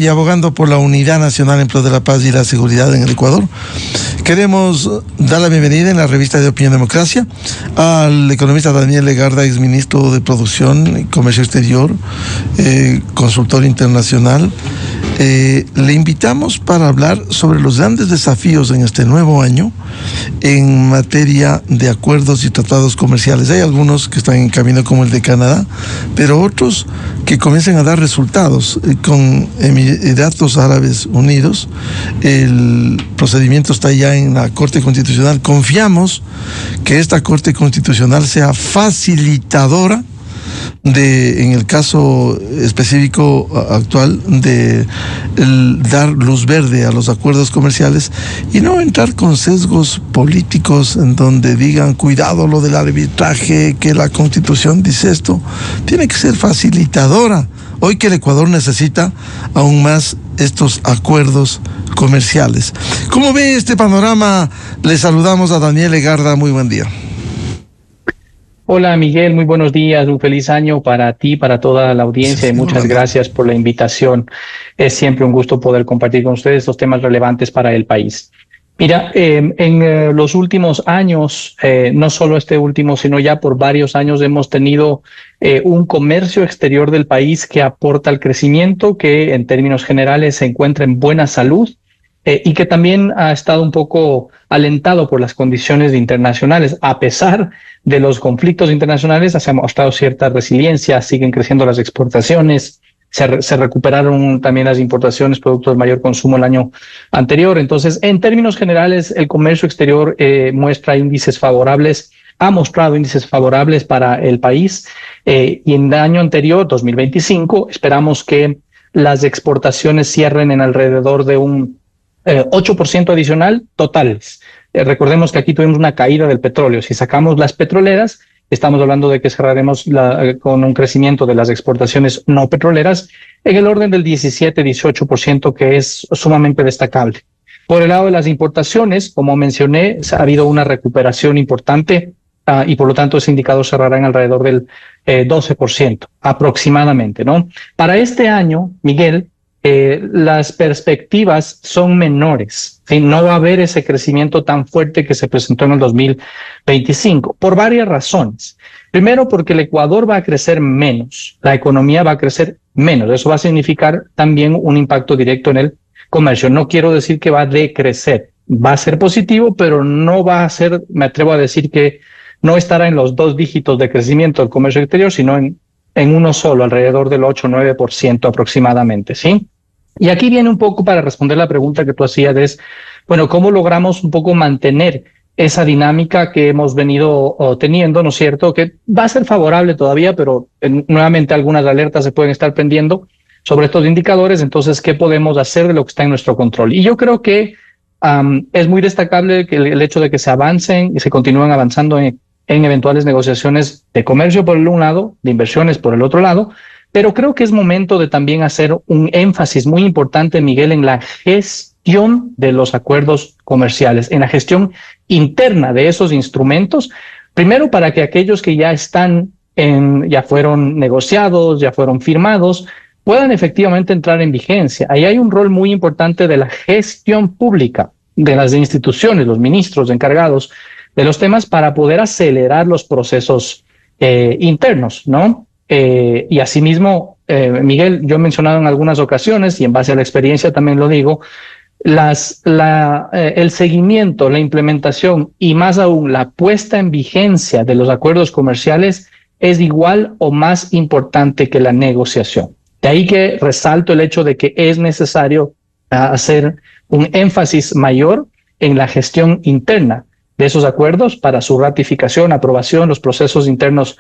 Y abogando por la unidad nacional en pro de la paz y la seguridad en el Ecuador. Queremos dar la bienvenida en la revista de Opinión Democracia al economista Daniel Legarda, exministro de Producción y Comercio Exterior, consultor internacional. Le invitamos para hablar sobre los grandes desafíos en este nuevo año en materia de acuerdos y tratados comerciales. Hay algunos que están en camino, como el de Canadá, pero otros que comienzan a dar resultados. Con Emiratos Árabes Unidos, el procedimiento está ya en la Corte Constitucional. Confiamos que esta Corte Constitucional sea facilitadora en el caso específico actual, de dar luz verde a los acuerdos comerciales y no entrar con sesgos políticos en donde digan cuidado lo del arbitraje, que la Constitución dice esto. Tiene que ser facilitadora. Hoy que el Ecuador necesita aún más estos acuerdos comerciales. ¿Cómo ve este panorama? Le saludamos a Daniel Legarda. Muy buen día. Hola Miguel, muy buenos días, un feliz año para ti, para toda la audiencia y muchas gracias por la invitación. Es siempre un gusto poder compartir con ustedes estos temas relevantes para el país. Mira, en los últimos años, no solo este último, sino ya por varios años hemos tenido un comercio exterior del país que aporta al crecimiento, que en términos generales se encuentra en buena salud y que también ha estado un poco alentado por las condiciones internacionales. A pesar de los conflictos internacionales, se ha mostrado cierta resiliencia, siguen creciendo las exportaciones, se recuperaron también las importaciones, productos de mayor consumo el año anterior. Entonces, en términos generales, el comercio exterior muestra índices favorables, ha mostrado índices favorables para el país, y en el año anterior, 2025, esperamos que las exportaciones cierren en alrededor de un 8% adicional totales. Recordemos que aquí tuvimos una caída del petróleo. Si sacamos las petroleras, estamos hablando de que cerraremos con un crecimiento de las exportaciones no petroleras en el orden del 17-18%, que es sumamente destacable. Por el lado de las importaciones, como mencioné, ha habido una recuperación importante y por lo tanto ese indicador cerrará en alrededor del 12% aproximadamente, ¿no? Para este año, Miguel, las perspectivas son menores, ¿sí? No va a haber ese crecimiento tan fuerte que se presentó en el 2025 por varias razones. Primero, porque el Ecuador va a crecer menos, la economía va a crecer menos. Eso va a significar también un impacto directo en el comercio. No quiero decir que va a decrecer, va a ser positivo, pero no va a ser, me atrevo a decir que no estará en los 2 dígitos de crecimiento del comercio exterior, sino en uno solo, alrededor del 8-9% aproximadamente, ¿sí? Y aquí viene un poco para responder la pregunta que tú hacías, es, bueno, ¿cómo logramos un poco mantener esa dinámica que hemos venido teniendo, ¿no es cierto? Que va a ser favorable todavía, pero nuevamente algunas alertas se pueden estar prendiendo sobre estos indicadores. Entonces, ¿qué podemos hacer de lo que está en nuestro control? Y yo creo que es muy destacable que el hecho de que se avancen y se continúen avanzando en eventuales negociaciones de comercio por un lado, de inversiones por el otro lado, pero creo que es momento de también hacer un énfasis muy importante, Miguel, en la gestión de los acuerdos comerciales, en la gestión interna de esos instrumentos, primero para que aquellos que ya están ya fueron negociados, ya fueron firmados, puedan efectivamente entrar en vigencia. Ahí hay un rol muy importante de la gestión pública, de las instituciones, los ministros encargados de los temas para poder acelerar los procesos internos, ¿no? Y asimismo, Miguel, yo he mencionado en algunas ocasiones y en base a la experiencia también lo digo, el seguimiento, la implementación y más aún la puesta en vigencia de los acuerdos comerciales es igual o más importante que la negociación. De ahí que resalto el hecho de que es necesario hacer un énfasis mayor en la gestión interna de esos acuerdos para su ratificación, aprobación, los procesos internos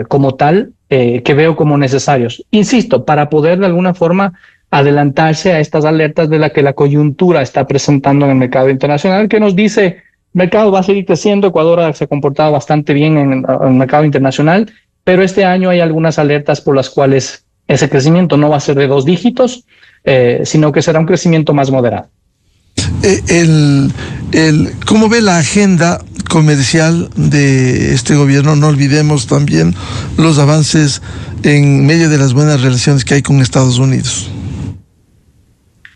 como tal, que veo como necesarios. Insisto, para poder de alguna forma adelantarse a estas alertas de la que la coyuntura está presentando en el mercado internacional, que nos dice, el mercado va a seguir creciendo, Ecuador se ha comportado bastante bien en el mercado internacional, pero este año hay algunas alertas por las cuales ese crecimiento no va a ser de 2 dígitos, sino que será un crecimiento más moderado. ¿Cómo ve la agenda comercial de este gobierno? No olvidemos también los avances en medio de las buenas relaciones que hay con Estados Unidos.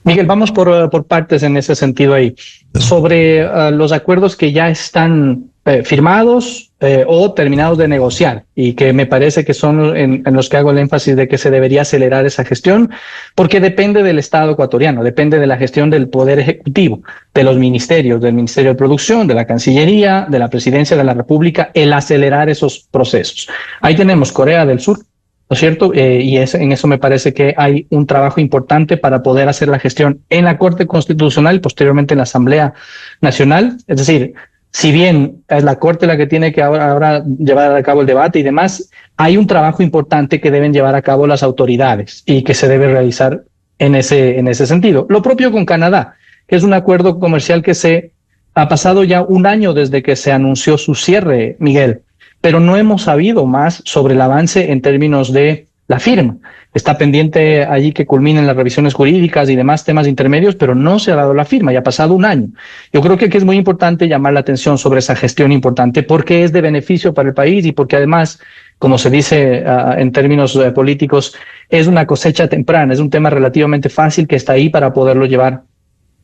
Miguel, vamos por partes en ese sentido ahí. Sobre los acuerdos que ya están firmados o terminados de negociar y que me parece que son en los que hago el énfasis de que se debería acelerar esa gestión, porque depende del Estado ecuatoriano, depende de la gestión del Poder Ejecutivo, de los ministerios, del Ministerio de Producción, de la Cancillería, de la Presidencia de la República, el acelerar esos procesos. Ahí tenemos Corea del Sur, ¿no es cierto? En eso me parece que hay un trabajo importante para poder hacer la gestión en la Corte Constitucional y posteriormente en la Asamblea Nacional. Es decir, si bien es la Corte la que tiene que ahora llevar a cabo el debate y demás, hay un trabajo importante que deben llevar a cabo las autoridades y que se debe realizar en ese sentido. Lo propio con Canadá, que es un acuerdo comercial que se ha pasado ya un año desde que se anunció su cierre, Miguel, pero no hemos sabido más sobre el avance en términos de la firma. Está pendiente allí que culminen las revisiones jurídicas y demás temas intermedios, pero no se ha dado la firma, ya ha pasado un año. Yo creo que aquí es muy importante llamar la atención sobre esa gestión importante porque es de beneficio para el país y porque además, como se dice en términos políticos, es una cosecha temprana, es un tema relativamente fácil que está ahí para poderlo llevar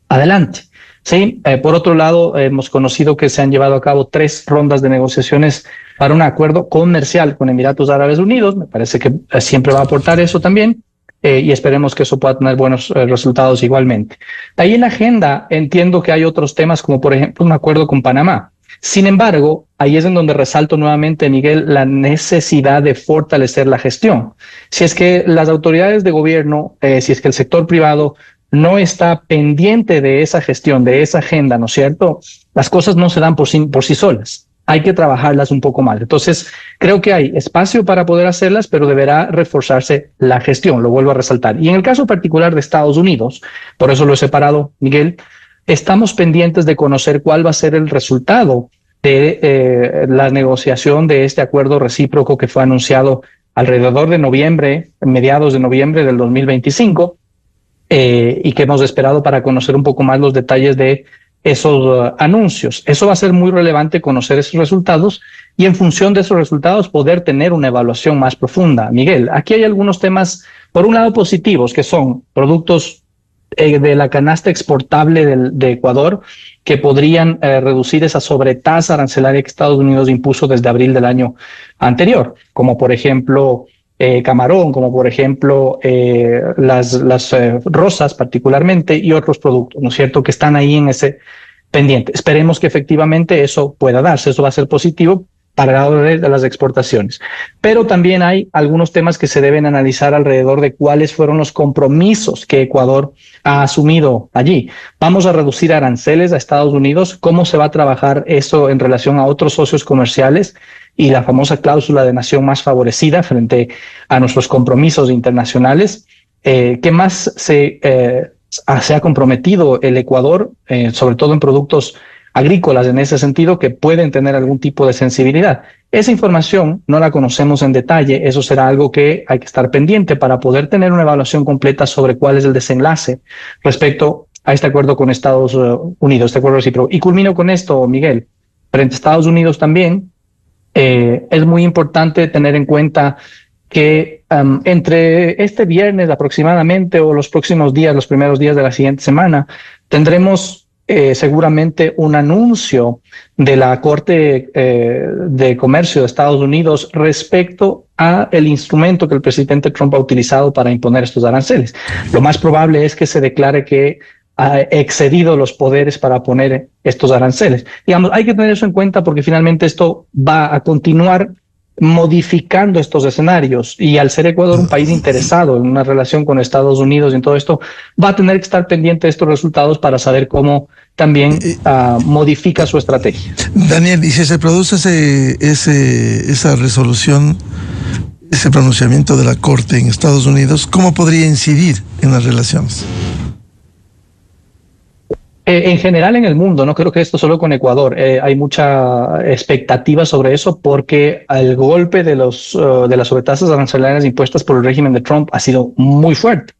adelante. Sí, por otro lado, hemos conocido que se han llevado a cabo 3 rondas de negociaciones para un acuerdo comercial con Emiratos Árabes Unidos. Me parece que siempre va a aportar eso también y esperemos que eso pueda tener buenos resultados igualmente. Ahí en la agenda entiendo que hay otros temas como por ejemplo un acuerdo con Panamá. Sin embargo, ahí es en donde resalto nuevamente, Miguel, la necesidad de fortalecer la gestión. Si es que las autoridades de gobierno, si es que el sector privado no está pendiente de esa gestión, de esa agenda, ¿no es cierto? Las cosas no se dan por sí solas. Hay que trabajarlas un poco más. Entonces, creo que hay espacio para poder hacerlas, pero deberá reforzarse la gestión, lo vuelvo a resaltar. Y en el caso particular de Estados Unidos, por eso lo he separado, Miguel, estamos pendientes de conocer cuál va a ser el resultado de la negociación de este acuerdo recíproco que fue anunciado alrededor de noviembre, mediados de noviembre del 2025, y que hemos esperado para conocer un poco más los detalles de esos anuncios. Eso va a ser muy relevante conocer esos resultados y en función de esos resultados poder tener una evaluación más profunda. Miguel, aquí hay algunos temas, por un lado positivos, que son productos de la canasta exportable de Ecuador que podrían reducir esa sobretasa arancelaria que Estados Unidos impuso desde abril del año anterior, como por ejemplo camarón, como por ejemplo las rosas particularmente y otros productos, ¿no es cierto?, que están ahí en ese pendiente. Esperemos que efectivamente eso pueda darse, eso va a ser positivo para el lado de las exportaciones. Pero también hay algunos temas que se deben analizar alrededor de cuáles fueron los compromisos que Ecuador ha asumido allí. Vamos a reducir aranceles a Estados Unidos, cómo se va a trabajar eso en relación a otros socios comerciales y la famosa cláusula de nación más favorecida frente a nuestros compromisos internacionales. ¿Qué más se ha comprometido el Ecuador, sobre todo en productos agrícolas en ese sentido, que pueden tener algún tipo de sensibilidad? Esa información no la conocemos en detalle, eso será algo que hay que estar pendiente para poder tener una evaluación completa sobre cuál es el desenlace respecto a este acuerdo con Estados Unidos, este acuerdo recíproco. Y culmino con esto, Miguel. Frente a Estados Unidos también, es muy importante tener en cuenta que entre este viernes aproximadamente o los próximos días, los primeros días de la siguiente semana, tendremos seguramente un anuncio de la Corte de Comercio de Estados Unidos respecto a el instrumento que el presidente Trump ha utilizado para imponer estos aranceles. Lo más probable es que se declare que ha excedido los poderes para poner estos aranceles. Digamos, hay que tener eso en cuenta porque finalmente esto va a continuar modificando estos escenarios y al ser Ecuador un país interesado en una relación con Estados Unidos y en todo esto, va a tener que estar pendiente de estos resultados para saber cómo también modifica su estrategia. Daniel, y si se produce esa resolución, ese pronunciamiento de la Corte en Estados Unidos, ¿cómo podría incidir en las relaciones? En general en el mundo, no creo que esto solo con Ecuador, hay mucha expectativa sobre eso porque el golpe de las sobretasas arancelarias impuestas por el régimen de Trump ha sido muy fuerte.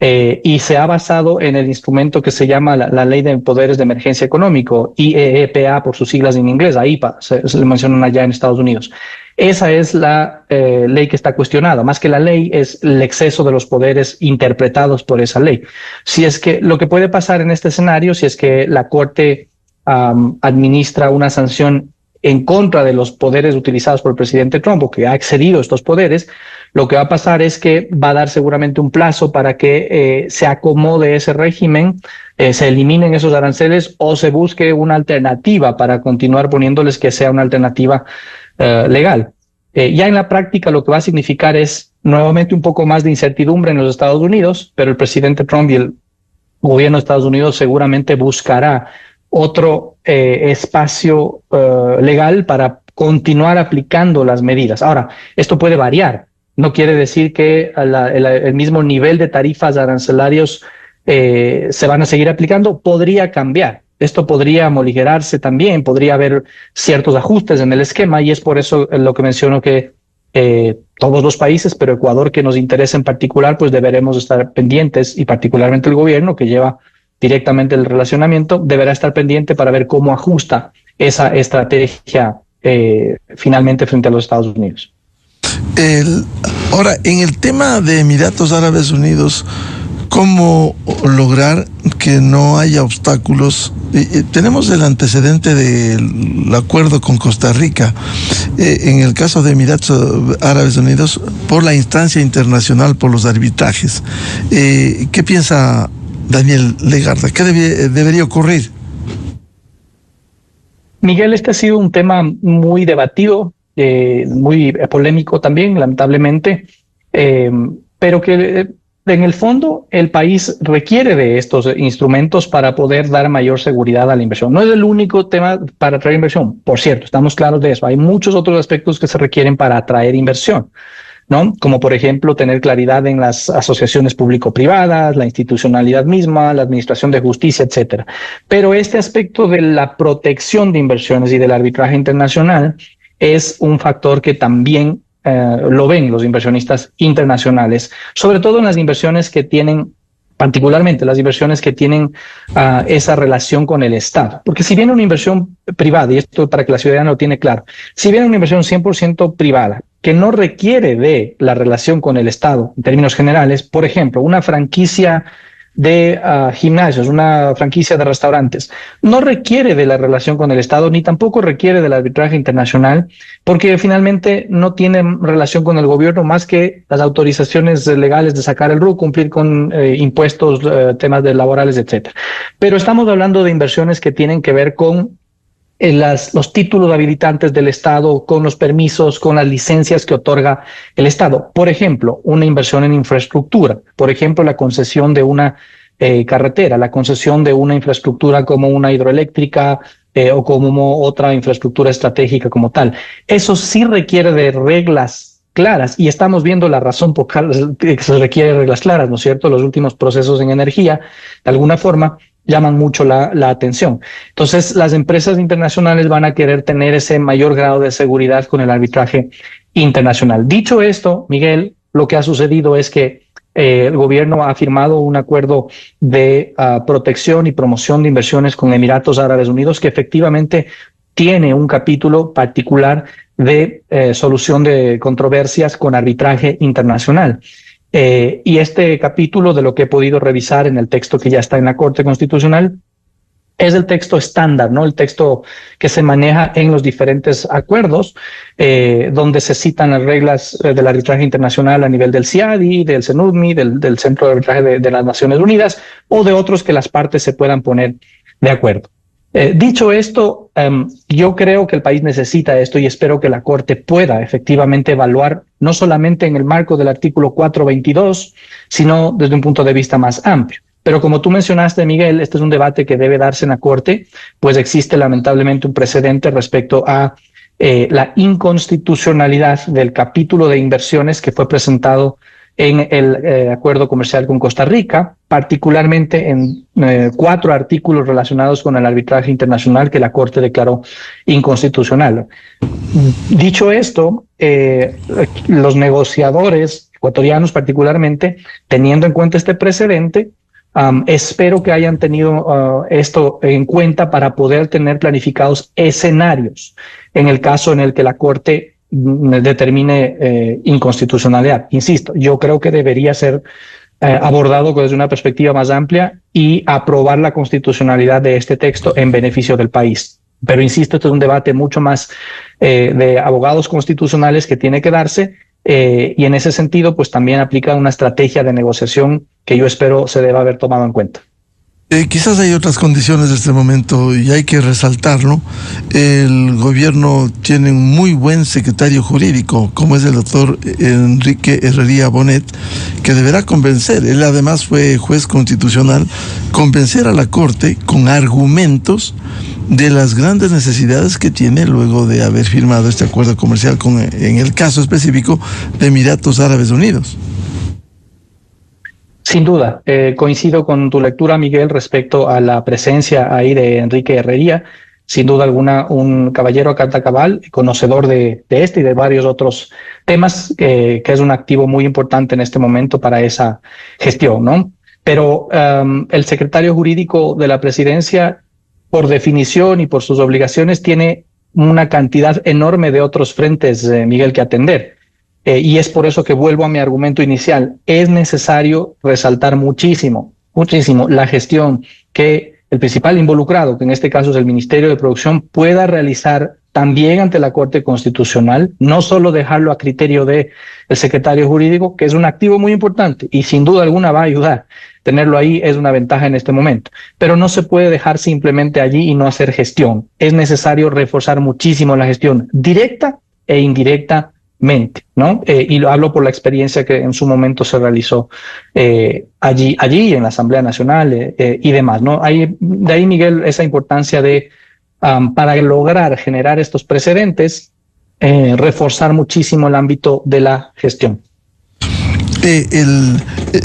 y se ha basado en el instrumento que se llama la Ley de Poderes de Emergencia Económico, IEEPA por sus siglas en inglés, AIPA, se le mencionan allá en Estados Unidos. Esa es la ley que está cuestionada. Más que la ley, es el exceso de los poderes interpretados por esa ley. Si es que lo que puede pasar en este escenario, si es que la Corte administra una sanción en contra de los poderes utilizados por el presidente Trump, o que ha excedido estos poderes, lo que va a pasar es que va a dar seguramente un plazo para que se acomode ese régimen, se eliminen esos aranceles o se busque una alternativa para continuar poniéndoles, que sea una alternativa legal. Ya en la práctica lo que va a significar es nuevamente un poco más de incertidumbre en los Estados Unidos, pero el presidente Trump y el gobierno de Estados Unidos seguramente buscará otro espacio legal para continuar aplicando las medidas. Ahora, esto puede variar. No quiere decir que el mismo nivel de tarifas arancelarios se van a seguir aplicando. Podría cambiar. Esto podría moligerarse también, podría haber ciertos ajustes en el esquema, y es por eso lo que menciono que todos los países, pero Ecuador, que nos interesa en particular, pues deberemos estar pendientes, y particularmente el gobierno, que lleva directamente el relacionamiento, deberá estar pendiente para ver cómo ajusta esa estrategia finalmente frente a los Estados Unidos. Ahora, en el tema de Emiratos Árabes Unidos, ¿cómo lograr que no haya obstáculos? Tenemos el antecedente del acuerdo con Costa Rica, en el caso de Emiratos Árabes Unidos, por la instancia internacional, por los arbitrajes. ¿Qué piensa Daniel Legarda? ¿Qué debería ocurrir? Miguel, este ha sido un tema muy debatido, muy polémico también, lamentablemente, pero que en el fondo el país requiere de estos instrumentos para poder dar mayor seguridad a la inversión. No es el único tema para atraer inversión, por cierto, estamos claros de eso. Hay muchos otros aspectos que se requieren para atraer inversión, ¿no? Como por ejemplo tener claridad en las asociaciones público-privadas, la institucionalidad misma, la administración de justicia, etcétera. Pero este aspecto de la protección de inversiones y del arbitraje internacional es un factor que también lo ven los inversionistas internacionales, sobre todo en las inversiones que tienen, particularmente las inversiones que tienen esa relación con el Estado. Porque si viene una inversión privada, y esto para que la ciudadanía lo tiene claro, si viene una inversión 100% privada, que no requiere de la relación con el Estado en términos generales, por ejemplo, una franquicia de gimnasios, una franquicia de restaurantes, no requiere de la relación con el Estado, ni tampoco requiere del arbitraje internacional, porque finalmente no tiene relación con el gobierno más que las autorizaciones legales de sacar el RUC, cumplir con impuestos, temas de laborales, etcétera. Pero estamos hablando de inversiones que tienen que ver con los títulos habilitantes del Estado, con los permisos, con las licencias que otorga el Estado. Por ejemplo, una inversión en infraestructura, por ejemplo, la concesión de una carretera, la concesión de una infraestructura como una hidroeléctrica o como otra infraestructura estratégica como tal. Eso sí requiere de reglas claras, y estamos viendo la razón por que se requiere reglas claras, ¿no es cierto? Los últimos procesos en energía, de alguna forma, llaman mucho la atención. Entonces, las empresas internacionales van a querer tener ese mayor grado de seguridad con el arbitraje internacional. Dicho esto, Miguel, lo que ha sucedido es que el gobierno ha firmado un acuerdo de protección y promoción de inversiones con Emiratos Árabes Unidos, que efectivamente tiene un capítulo particular de solución de controversias con arbitraje internacional. Y este capítulo, de lo que he podido revisar en el texto que ya está en la Corte Constitucional, es el texto estándar, ¿no? El texto que se maneja en los diferentes acuerdos, donde se citan las reglas del arbitraje internacional a nivel del CIADI, del CENUDMI, del Centro de Arbitraje de las Naciones Unidas, o de otros que las partes se puedan poner de acuerdo. Dicho esto, yo creo que el país necesita esto, y espero que la Corte pueda efectivamente evaluar, no solamente en el marco del artículo 422, sino desde un punto de vista más amplio. Pero como tú mencionaste, Miguel, este es un debate que debe darse en la Corte, pues existe lamentablemente un precedente respecto a la inconstitucionalidad del capítulo de inversiones que fue presentado en el acuerdo comercial con Costa Rica, particularmente en 4 artículos relacionados con el arbitraje internacional que la Corte declaró inconstitucional. Dicho esto, los negociadores ecuatorianos particularmente, teniendo en cuenta este precedente. Espero que hayan tenido esto en cuenta para poder tener planificados escenarios en el caso en el que la Corte determine inconstitucionalidad. Insisto, yo creo que debería ser abordado desde una perspectiva más amplia y aprobar la constitucionalidad de este texto en beneficio del país. Pero insisto, este es un debate mucho más de abogados constitucionales que tiene que darse. Y en ese sentido, pues también aplica una estrategia de negociación que yo espero se deba haber tomado en cuenta. Quizás hay otras condiciones de este momento y hay que resaltarlo. El gobierno tiene un muy buen secretario jurídico, como es el doctor Enrique Herrería Bonet, que deberá convencer, él además fue juez constitucional, convencer a la Corte con argumentos de las grandes necesidades que tiene luego de haber firmado este acuerdo comercial con, en el caso específico, de Emiratos Árabes Unidos. Sin duda, coincido con tu lectura, Miguel, respecto a la presencia ahí de Enrique Herrería. Sin duda alguna, un caballero a carta cabal, conocedor de este y de varios otros temas, que es un activo muy importante en este momento para esa gestión, ¿no? Pero el secretario jurídico de la presidencia, por definición y por sus obligaciones, tiene una cantidad enorme de otros frentes, Miguel, que atender. Y es por eso que vuelvo a mi argumento inicial. Es necesario resaltar muchísimo la gestión que el principal involucrado, que en este caso es el Ministerio de Producción, pueda realizar también ante la Corte Constitucional, no solo dejarlo a criterio del secretario jurídico, que es un activo muy importante y sin duda alguna va a ayudar. Tenerlo ahí es una ventaja en este momento, pero no se puede dejar simplemente allí y no hacer gestión. Es necesario reforzar muchísimo la gestión directa e indirectamente, ¿no? Y lo hablo por la experiencia que en su momento se realizó allí en la Asamblea Nacional y demás, ¿no? De ahí, Miguel, esa importancia de para lograr generar estos precedentes, reforzar muchísimo el ámbito de la gestión.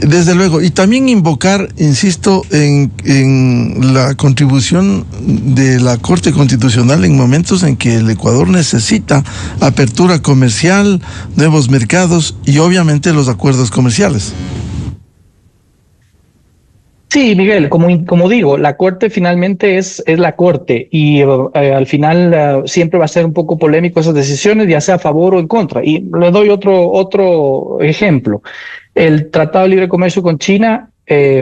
Desde luego, y también invocar, insisto, en la contribución de la Corte Constitucional en momentos en que el Ecuador necesita apertura comercial, nuevos mercados y obviamente los acuerdos comerciales. Sí, Miguel, como digo, la Corte finalmente es la Corte y al final siempre va a ser un poco polémico esas decisiones, ya sea a favor o en contra. Y le doy otro ejemplo. El Tratado de Libre Comercio con China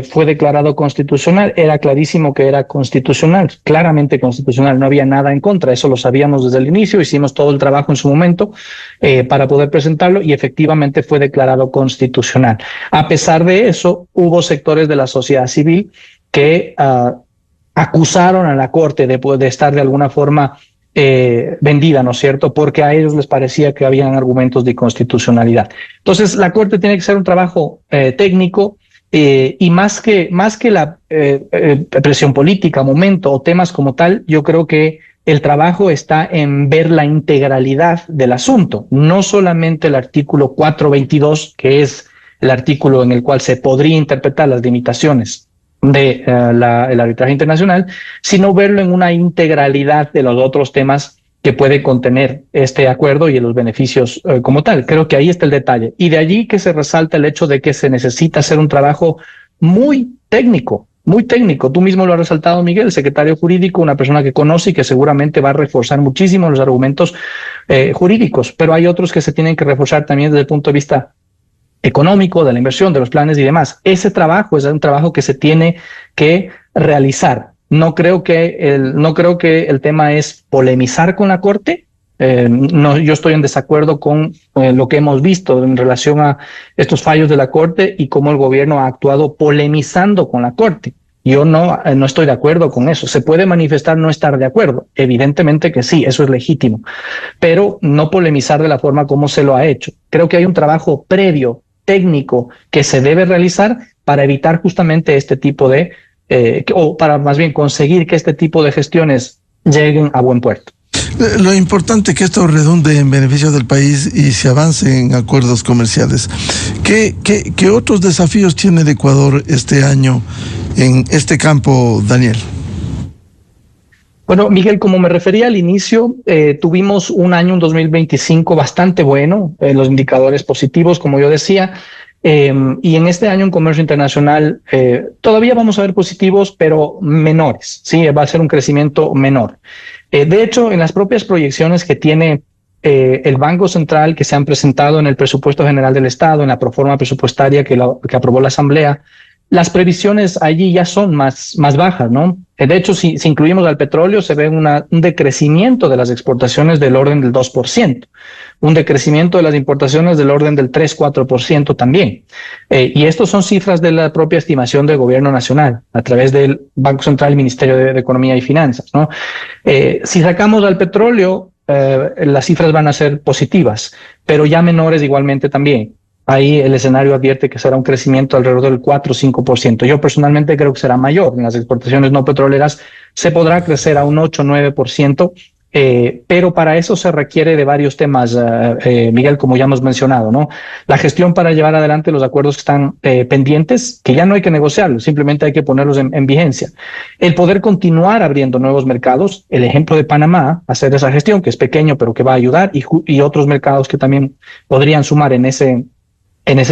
fue declarado constitucional, era clarísimo que era constitucional, claramente constitucional, no había nada en contra, eso lo sabíamos desde el inicio, hicimos todo el trabajo en su momento para poder presentarlo y efectivamente fue declarado constitucional. A pesar de eso, hubo sectores de la sociedad civil que acusaron a la Corte de estar de alguna forma vendida, ¿no es cierto? Porque a ellos les parecía que habían argumentos de inconstitucionalidad. Entonces, la Corte tiene que ser un trabajo técnico, y más que la presión política, momento o temas como tal, yo creo que el trabajo está en ver la integralidad del asunto, no solamente el artículo 422, que es el artículo en el cual se podría interpretar las limitaciones de el arbitraje internacional, sino verlo en una integralidad de los otros temas que puede contener este acuerdo y los beneficios como tal. Creo que ahí está el detalle. Y de allí que se resalta el hecho de que se necesita hacer un trabajo muy técnico, muy técnico. Tú mismo lo has resaltado, Miguel, el secretario jurídico, una persona que conoce y que seguramente va a reforzar muchísimo los argumentos jurídicos, pero hay otros que se tienen que reforzar también desde el punto de vista económico, de la inversión, de los planes y demás. Ese trabajo es un trabajo que se tiene que realizar. No creo que el tema es polemizar con la Corte. No, yo estoy en desacuerdo con lo que hemos visto en relación a estos fallos de la Corte y cómo el gobierno ha actuado polemizando con la Corte. Yo no estoy de acuerdo con eso. Se puede manifestar no estar de acuerdo. Evidentemente que sí, eso es legítimo. Pero no polemizar de la forma como se lo ha hecho. Creo que hay un trabajo previo, técnico, que se debe realizar para evitar justamente este tipo de o para más bien conseguir que este tipo de gestiones lleguen a buen puerto. Lo importante es que esto redunde en beneficio del país y se avance en acuerdos comerciales. ¿Qué otros desafíos tiene el Ecuador este año en este campo, Daniel? Bueno, Miguel, como me refería al inicio, tuvimos un año, un 2025 bastante bueno, los indicadores positivos, como yo decía, y en este año en comercio internacional todavía vamos a ver positivos, pero menores, sí, va a ser un crecimiento menor. De hecho, en las propias proyecciones que tiene el Banco Central, que se han presentado en el Presupuesto General del Estado, en la proforma presupuestaria que aprobó la Asamblea, las previsiones allí ya son más bajas, ¿no? De hecho, si incluimos al petróleo, se ve un decrecimiento de las exportaciones del orden del 2%, un decrecimiento de las importaciones del orden del 3-4% también. Y estos son cifras de la propia estimación del Gobierno Nacional, a través del Banco Central y Ministerio de Economía y Finanzas, ¿no? Si sacamos al petróleo, las cifras van a ser positivas, pero ya menores igualmente también. Ahí el escenario advierte que será un crecimiento alrededor del 4 o 5%. Yo personalmente creo que será mayor. En las exportaciones no petroleras se podrá crecer a un 8 o 9%, pero para eso se requiere de varios temas, Miguel, como ya hemos mencionado, ¿no? La gestión para llevar adelante los acuerdos que están pendientes, que ya no hay que negociarlos, simplemente hay que ponerlos en vigencia. El poder continuar abriendo nuevos mercados, el ejemplo de Panamá, hacer esa gestión, que es pequeño, pero que va a ayudar, y otros mercados que también podrían sumar en ese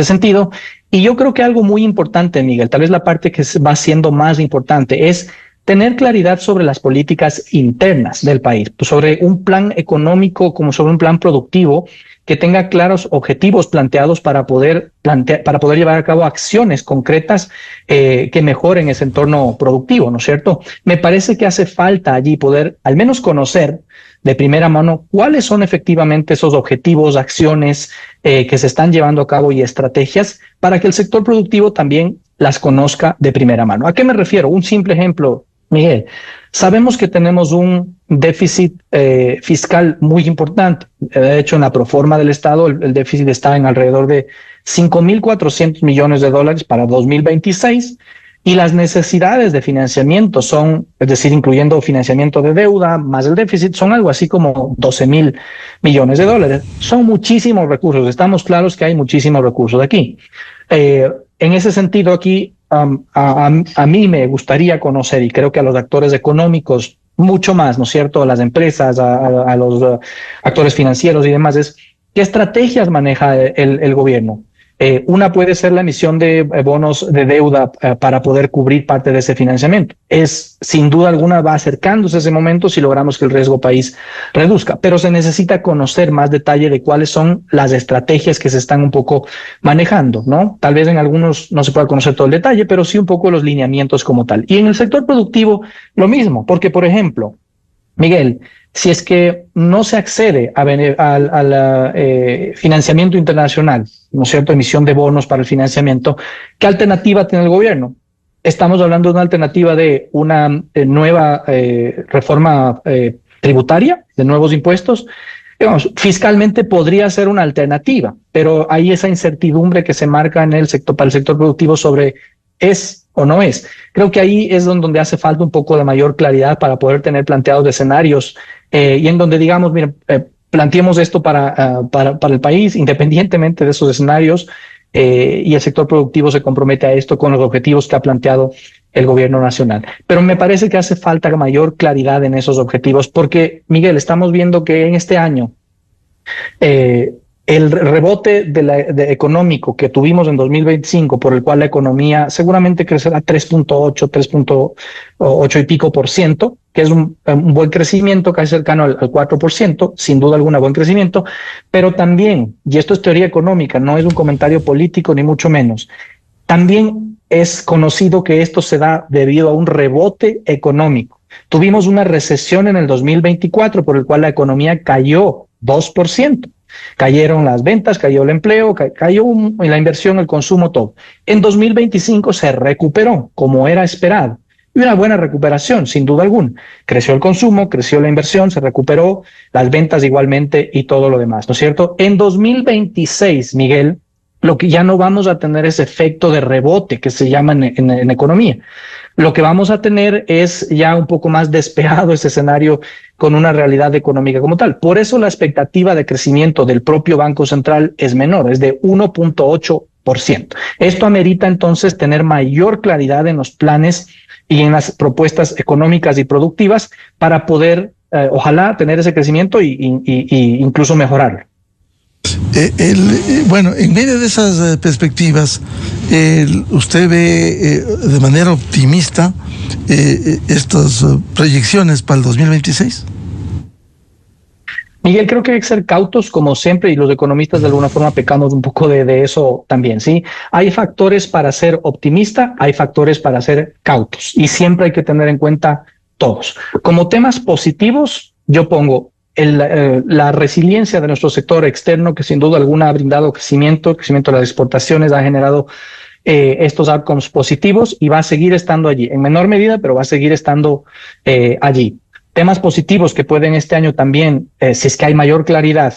sentido. Y yo creo que algo muy importante, Miguel, tal vez la parte que va siendo más importante, es tener claridad sobre las políticas internas del país, sobre un plan económico como sobre un plan productivo que tenga claros objetivos planteados para poder llevar a cabo acciones concretas que mejoren ese entorno productivo, ¿no es cierto? Me parece que hace falta allí poder al menos conocer de primera mano cuáles son efectivamente esos objetivos, acciones que se están llevando a cabo y estrategias para que el sector productivo también las conozca de primera mano. ¿A qué me refiero? Un simple ejemplo, Miguel. Sabemos que tenemos un déficit fiscal muy importante. De hecho, en la proforma del Estado, el déficit está en alrededor de 5.400 millones de dólares para 2026. Y las necesidades de financiamiento son, es decir, incluyendo financiamiento de deuda más el déficit, son algo así como 12.000 millones de dólares. Son muchísimos recursos. Estamos claros que hay muchísimos recursos aquí. En ese sentido, aquí a mí me gustaría conocer, y creo que a los actores económicos mucho más, ¿no es cierto? A las empresas, a los actores financieros y demás, es qué estrategias maneja el gobierno. Una puede ser la emisión de bonos de deuda para poder cubrir parte de ese financiamiento. Sin duda alguna, va acercándose ese momento si logramos que el riesgo país reduzca, pero se necesita conocer más detalle de cuáles son las estrategias que se están un poco manejando, ¿no? Tal vez en algunos no se pueda conocer todo el detalle, pero sí un poco los lineamientos como tal. Y en el sector productivo, lo mismo, porque, por ejemplo, Miguel, si es que no se accede al financiamiento internacional, ¿no es cierto?, emisión de bonos para el financiamiento, ¿qué alternativa tiene el gobierno? Estamos hablando de una alternativa de una nueva reforma tributaria, de nuevos impuestos. Digamos, fiscalmente podría ser una alternativa, pero hay esa incertidumbre que se marca en el sector, para el sector productivo sobre ¿es o no es? Creo que ahí es donde hace falta un poco de mayor claridad para poder tener planteados escenarios y en donde digamos, miren, planteemos esto para el país, independientemente de esos escenarios, y el sector productivo se compromete a esto con los objetivos que ha planteado el gobierno nacional. Pero me parece que hace falta mayor claridad en esos objetivos, porque, Miguel, estamos viendo que en este año el rebote económico que tuvimos en 2025, por el cual la economía seguramente crecerá 3.8 y pico por ciento, que es un buen crecimiento, casi cercano al 4%, sin duda alguna buen crecimiento, pero también, y esto es teoría económica, no es un comentario político ni mucho menos, también es conocido que esto se da debido a un rebote económico. Tuvimos una recesión en el 2024, por el cual la economía cayó 2%. Cayeron las ventas, cayó el empleo, cayó la inversión, el consumo, todo. En 2025 se recuperó, como era esperado. Y una buena recuperación, sin duda alguna. Creció el consumo, creció la inversión, se recuperó, las ventas igualmente y todo lo demás, ¿no es cierto? En 2026, Miguel, lo que ya no vamos a tener ese efecto de rebote que se llama en economía. Lo que vamos a tener es ya un poco más despejado ese escenario con una realidad económica como tal. Por eso la expectativa de crecimiento del propio Banco Central es menor, es de 1.8 4%. Esto amerita entonces tener mayor claridad en los planes y en las propuestas económicas y productivas para poder, ojalá, tener ese crecimiento y incluso mejorarlo. Bueno, en medio de esas perspectivas, ¿usted ve de manera optimista estas proyecciones para el 2026? Miguel, creo que hay que ser cautos como siempre y los economistas de alguna forma pecamos un poco de eso también, ¿sí? Hay factores para ser optimista, hay factores para ser cautos y siempre hay que tener en cuenta todos. Como temas positivos, yo pongo la resiliencia de nuestro sector externo, que sin duda alguna ha brindado crecimiento de las exportaciones, ha generado estos outcomes positivos y va a seguir estando allí, en menor medida, pero va a seguir estando allí. Temas positivos que pueden este año también, si es que hay mayor claridad,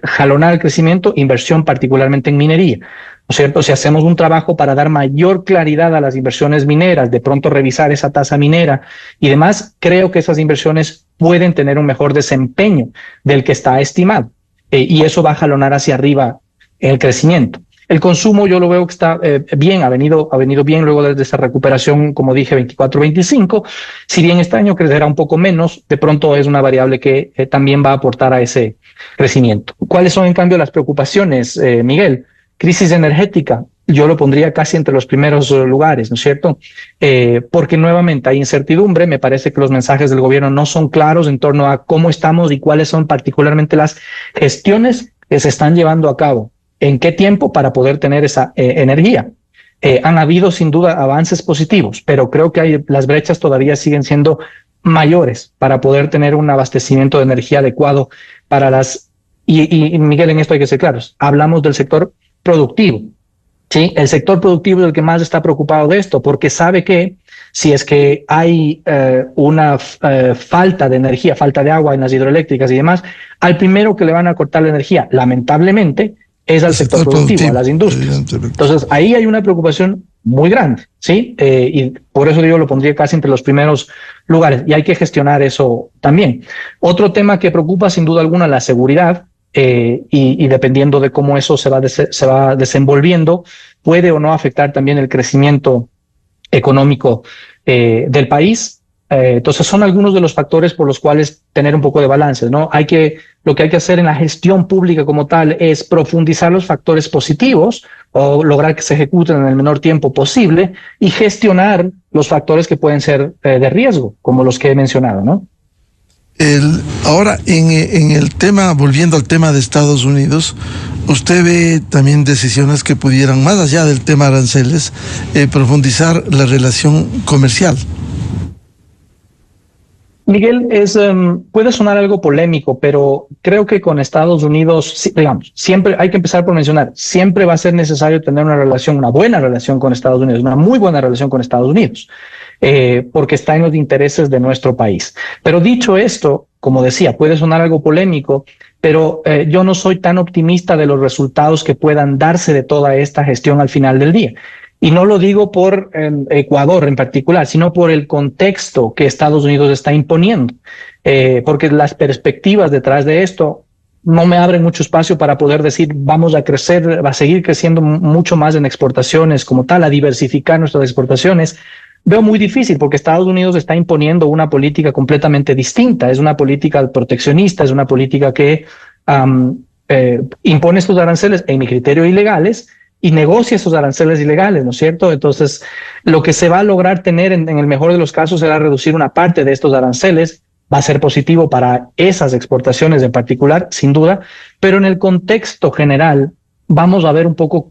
jalonar el crecimiento, inversión particularmente en minería, ¿no es cierto? Si hacemos un trabajo para dar mayor claridad a las inversiones mineras, de pronto revisar esa tasa minera y demás, creo que esas inversiones pueden tener un mejor desempeño del que está estimado y eso va a jalonar hacia arriba el crecimiento. El consumo yo lo veo que está bien, ha venido bien luego de esa recuperación, como dije, 24-25. Si bien este año crecerá un poco menos, de pronto es una variable que también va a aportar a ese crecimiento. ¿Cuáles son, en cambio, las preocupaciones, Miguel? Crisis energética, yo lo pondría casi entre los primeros lugares, ¿no es cierto? Porque nuevamente hay incertidumbre, me parece que los mensajes del gobierno no son claros en torno a cómo estamos y cuáles son particularmente las gestiones que se están llevando a cabo. ¿En qué tiempo para poder tener esa energía? Han habido sin duda avances positivos, pero creo que las brechas todavía siguen siendo mayores para poder tener un abastecimiento de energía adecuado para las... Y Miguel, en esto hay que ser claros, hablamos del sector productivo. Sí, el sector productivo es el que más está preocupado de esto, porque sabe que si es que hay una falta de energía, falta de agua en las hidroeléctricas y demás, al primero que le van a cortar la energía, lamentablemente, es al sector productivo, a las industrias. Entonces, ahí hay una preocupación muy grande, ¿sí? Y por eso digo, lo pondría casi entre los primeros lugares, y hay que eso también. Otro tema que preocupa, sin duda alguna, la seguridad, y dependiendo de cómo eso se va desenvolviendo, puede o no afectar también el crecimiento económico del país. Entonces son algunos de los factores por los cuales tener un poco de balance, ¿no? Lo que hay que hacer en la gestión pública como tal es profundizar los factores positivos o lograr que se ejecuten en el menor tiempo posible y gestionar los factores que pueden ser de riesgo, como los que he mencionado, ¿no? Ahora, en el tema, volviendo al tema de Estados Unidos, ¿usted ve también decisiones que pudieran, más allá del tema aranceles, profundizar la relación comercial? Miguel, puede sonar algo polémico, pero creo que con Estados Unidos, digamos, siempre hay que empezar por mencionar, siempre va a ser necesario tener una buena relación con Estados Unidos, una muy buena relación con Estados Unidos, porque está en los intereses de nuestro país. Pero dicho esto, como decía, puede sonar algo polémico, pero yo no soy tan optimista de los resultados que puedan darse de toda esta gestión al final del día. Y no lo digo por Ecuador en particular, sino por el contexto que Estados Unidos está imponiendo, porque las perspectivas detrás de esto no me abren mucho espacio para poder decir vamos a crecer, va a seguir creciendo mucho más en exportaciones como tal, a diversificar nuestras exportaciones. Veo muy difícil porque Estados Unidos está imponiendo una política completamente distinta, es una política proteccionista, es una política que impone estos aranceles, en mi criterio, ilegales, y negocia esos aranceles ilegales, ¿no es cierto? Entonces, lo que se va a lograr tener en el mejor de los casos será reducir una parte de estos aranceles, va a ser positivo para esas exportaciones en particular, sin duda, pero en el contexto general vamos a ver un poco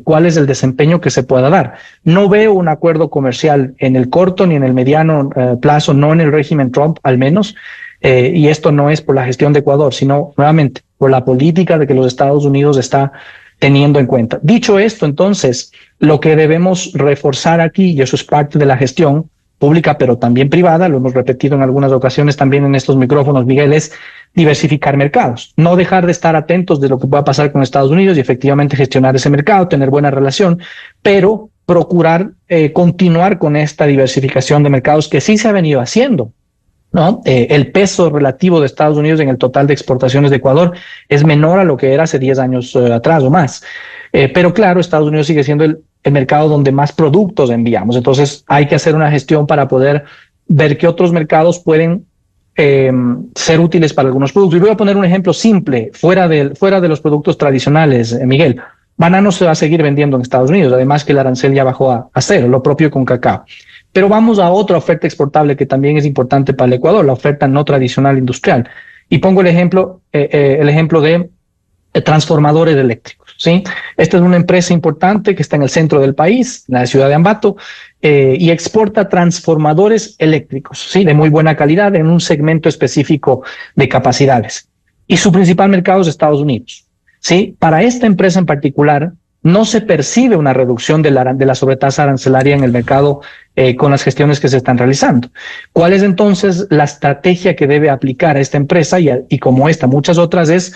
cuál es el desempeño que se pueda dar. No veo un acuerdo comercial en el corto ni en el mediano plazo, no en el régimen Trump al menos, y esto no es por la gestión de Ecuador, sino nuevamente por la política de que los Estados Unidos está teniendo en cuenta. Dicho esto, entonces, lo que debemos reforzar aquí, y eso es parte de la gestión pública, pero también privada, lo hemos repetido en algunas ocasiones también en estos micrófonos, Miguel, es diversificar mercados, no dejar de estar atentos de lo que pueda pasar con Estados Unidos y efectivamente gestionar ese mercado, tener buena relación, pero procurar continuar con esta diversificación de mercados que sí se ha venido haciendo. ¿no? El peso relativo de Estados Unidos en el total de exportaciones de Ecuador es menor a lo que era hace 10 años atrás o más. Pero claro, Estados Unidos sigue siendo el mercado donde más productos enviamos. Entonces hay que hacer una gestión para poder ver qué otros mercados pueden ser útiles para algunos productos. Y voy a poner un ejemplo simple, fuera de los productos tradicionales, Miguel. Banano se va a seguir vendiendo en Estados Unidos, además que el arancel ya bajó a cero, lo propio con cacao. Pero vamos a otra oferta exportable que también es importante para el Ecuador, la oferta no tradicional industrial. Y pongo el ejemplo de transformadores eléctricos, ¿sí? Esta es una empresa importante que está en el centro del país, en la ciudad de Ambato, y exporta transformadores eléctricos, ¿sí? De muy buena calidad en un segmento específico de capacidades. Y su principal mercado es Estados Unidos, ¿sí? Para esta empresa en particular, no se percibe una reducción de la sobretasa arancelaria en el mercado con las gestiones que se están realizando. ¿Cuál es entonces la estrategia que debe aplicar a esta empresa y como esta, muchas otras es,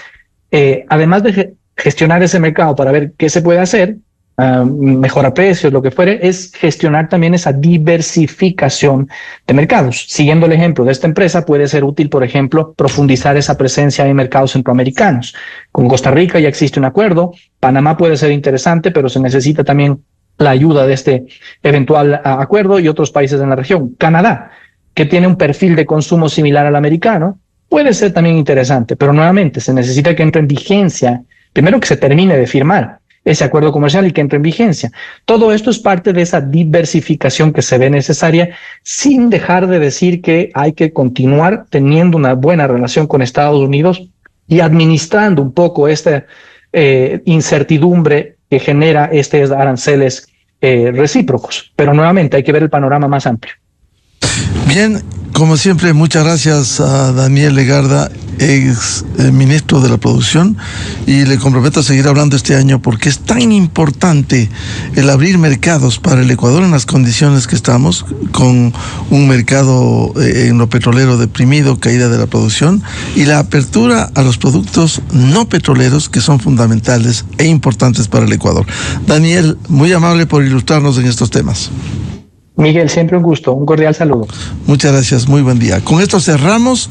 además de gestionar ese mercado para ver qué se puede hacer, mejorar precios, lo que fuere, es gestionar también esa diversificación de mercados. Siguiendo el ejemplo de esta empresa, puede ser útil, por ejemplo, profundizar esa presencia en mercados centroamericanos. Con Costa Rica ya existe un acuerdo, Panamá puede ser interesante, pero se necesita también la ayuda de este eventual acuerdo y otros países en la región. Canadá, que tiene un perfil de consumo similar al americano, puede ser también interesante, pero nuevamente se necesita que entre en vigencia, primero que se termine de firmar ese acuerdo comercial y que entre en vigencia. Todo esto es parte de esa diversificación que se ve necesaria, sin dejar de decir que hay que continuar teniendo una buena relación con Estados Unidos y administrando un poco esta incertidumbre que genera estos aranceles recíprocos. Pero nuevamente hay que ver el panorama más amplio. Bien, como siempre, muchas gracias a Daniel Legarda, ex ministro de la Producción, y le comprometo a seguir hablando este año porque es tan importante el abrir mercados para el Ecuador en las condiciones que estamos, con un mercado en lo petrolero deprimido, caída de la producción, y la apertura a los productos no petroleros que son fundamentales e importantes para el Ecuador. Daniel, muy amable por ilustrarnos en estos temas. Miguel, siempre un gusto, un cordial saludo. Muchas gracias, muy buen día. Con esto cerramos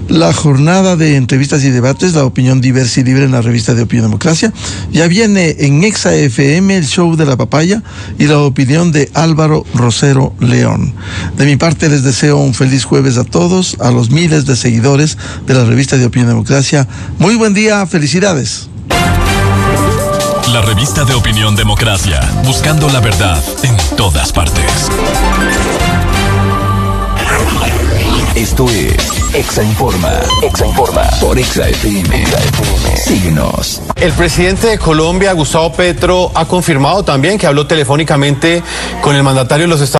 la jornada de entrevistas y debates, la opinión diversa y libre en la revista de Opinión Democracia. Ya viene en Exa FM el show de la papaya y la opinión de Álvaro Rosero León. De mi parte les deseo un feliz jueves a todos, a los miles de seguidores de la revista de Opinión Democracia. Muy buen día, felicidades. La revista de Opinión Democracia, buscando la verdad en todas partes. Esto es Exa Informa. Exa Informa por Exa FM. Síguenos. El presidente de Colombia, Gustavo Petro, ha confirmado también que habló telefónicamente con el mandatario de los Estados Unidos.